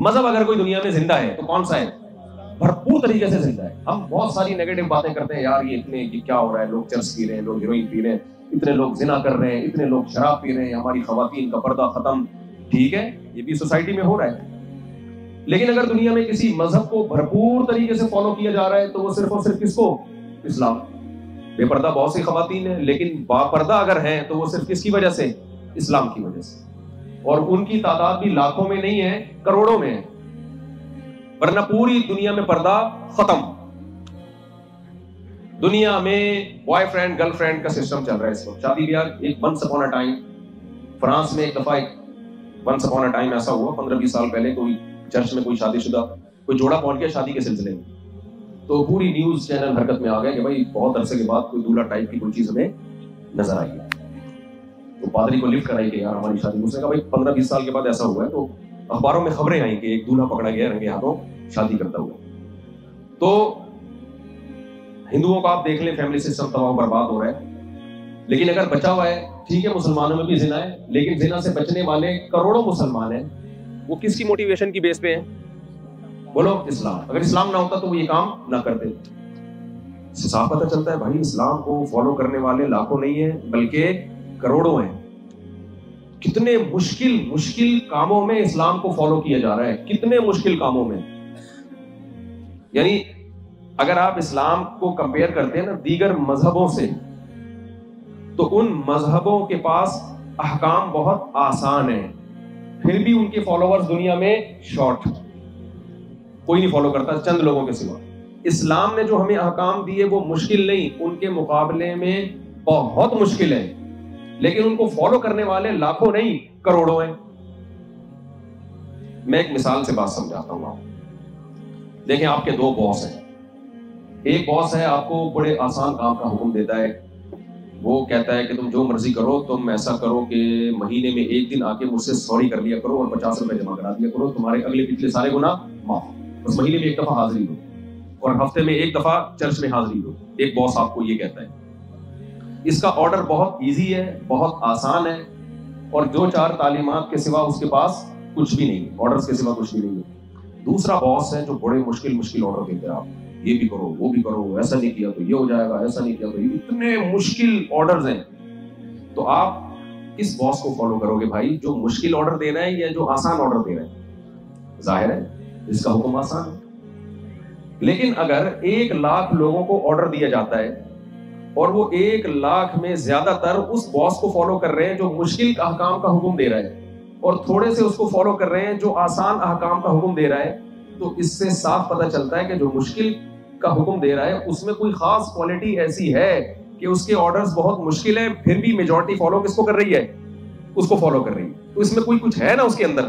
مذہب اگر کوئی دنیا میں زندہ ہے تو کون سا ہے؟ بھرپور طریقے سے زندہ ہے. ہم بہت ساری نیگیٹو باتیں کرتے ہیں، یار یہ کیا ہو رہا ہے، لوگ چرس پی رہے ہیں، لوگ ہیروئن پی رہے ہیں، اتنے لوگ زنا کر رہے ہیں، اتنے لوگ شراب پی رہے ہیں، ہماری خواتین کا پردہ ختم. ٹھیک ہے، یہ بھی سوسائٹی میں ہو رہا ہے، لیکن اگر دنیا میں کسی مذہب کو بھرپور طریقے سے فالو کیا جا رہا ہے تو وہ صرف اور صرف کس کو؟ اسلام. بے پردہ بہت سی خواتین ہیں، لیکن با پردہ اگر ہیں تو وہ صرف کس کی وجہ سے؟ اسلام کی وجہ سے. اور ان کی تعداد بھی لاکھوں میں نہیں ہے، کروڑوں میں ہے، ورنہ پوری دنیا میں پردہ ختم. دنیا میں بوائے فرینڈ گرل فرینڈ کا سسٹم چل رہا ہے اس وقت. شادی بیاہ ایک once upon a time France میں ایک دفعہ ونس اپون اے ٹائم ایسا ہوا 15-20 سال پہلے، کوئی چرچ میں کوئی شادی شدہ کوئی جوڑا پہنچ گیا شادی کے سلسلے میں، تو پوری نیوز چینل حرکت میں آ گئے کہ بھائی بہت عرصے کے بعد کوئی دولہا ٹائپ کی کوئی چیز ہمیں نظر آئی ہے. تو پادری کو لفٹ کرائی کہ یار ہماری شادی. اس نے کہا بھائی 15-20 سال کے بعد ایسا ہوا ہے. تو اخباروں میں خبریں آئیں کہ ایک دولہا پکڑا گیا رنگے ہاتھوں شادی کرتا ہوا. تو ہندوؤں کا آپ دیکھ لیں فیملی سسٹم تباہ برباد ہو رہا ہے، لیکن اگر بچا ہوا ہے، ٹھیک ہے مسلمانوں میں بھی زنا ہے، لیکن زنا سے بچنے والے کروڑوں مسلمان ہیں، وہ کس کی موٹیویشن کی بیس پہ ہیں؟ بولو اسلام. اگر اسلام نہ ہوتا تو وہ یہ کام نہ کرتے. صاف پتہ چلتا ہے بھائی اسلام کو فالو کرنے والے لاکھوں نہیں ہیں بلکہ کروڑوں ہیں. کتنے مشکل کاموں میں اسلام کو فالو کیا جا رہا ہے، کتنے مشکل کاموں میں. یعنی اگر آپ اسلام کو کمپیئر کرتے ہیں نا دیگر مذہبوں سے، تو ان مذہبوں کے پاس احکام بہت آسان ہیں، پھر بھی ان کے فالوورز دنیا میں شارٹ، کوئی نہیں فالو کرتا چند لوگوں کے سوا. اسلام نے جو ہمیں احکام دیے وہ مشکل نہیں، ان کے مقابلے میں بہت مشکل ہے، لیکن ان کو فالو کرنے والے لاکھوں نہیں کروڑوں ہیں. میں ایک مثال سے بات سمجھاتا ہوں. دیکھیں آپ کے دو باس ہیں. ایک باس ہے آپ کو بڑے آسان کام کا حکم دیتا ہے، وہ کہتا ہے کہ تم جو مرضی کرو، تم ایسا کرو کہ مہینے میں ایک دن آ کے مجھ سے سوری کر لیا کرو اور 50 روپے جمع کرا دیا کرو، تمہارے اگلے پچھلے سارے گناہ معاف. بس مہینے میں ایک دفعہ حاضری دو اور ہفتے میں ایک دفعہ چرچ میں حاضری دو. ایک باس آپ کو یہ کہتا ہے. اس کا آرڈر بہت ایزی ہے، بہت آسان ہے، اور جو چار تعلیمات کے سوا اس کے پاس کچھ بھی نہیں، آرڈرز کے سوا کچھ بھی نہیں ہے. دوسرا باس ہے جو بڑے مشکل آرڈر دیتے ہیں، آپ یہ بھی کرو وہ بھی کرو، ایسا نہیں کیا تو یہ ہو جائے گا، ایسا نہیں کیا تو یہ. اتنے مشکل آرڈرز ہیں. تو آپ کس باس کو فالو کرو گے بھائی، جو مشکل آرڈر دے رہا ہے یا جو آسان آرڈر دے رہا ہے؟ ظاہر ہے اس کا حکم آسان ہے. لیکن اگر 1,00,000 لوگوں کو آرڈر دیا جاتا ہے اور وہ 1,00,000 میں زیادہ تر اس باس کو فالو کر رہے ہیں جو مشکل احکام کا حکم دے رہا ہے، اور تھوڑے سے اس کو فالو کر رہے ہیں جو آسان احکام کا حکم دے رہا ہے، تو اس سے صاف پتہ چلتا ہے کہ جو مشکل کا حکم دے رہا ہے اس میں کوئی خاص کوالٹی ایسی ہے کہ اس کے آرڈرز بہت مشکل ہیں، پھر بھی میجورٹی فالو کس کو کر رہی ہے؟ اس کو فالو کر رہی ہے. تو اس میں کوئی کچھ ہے نا اس کے اندر.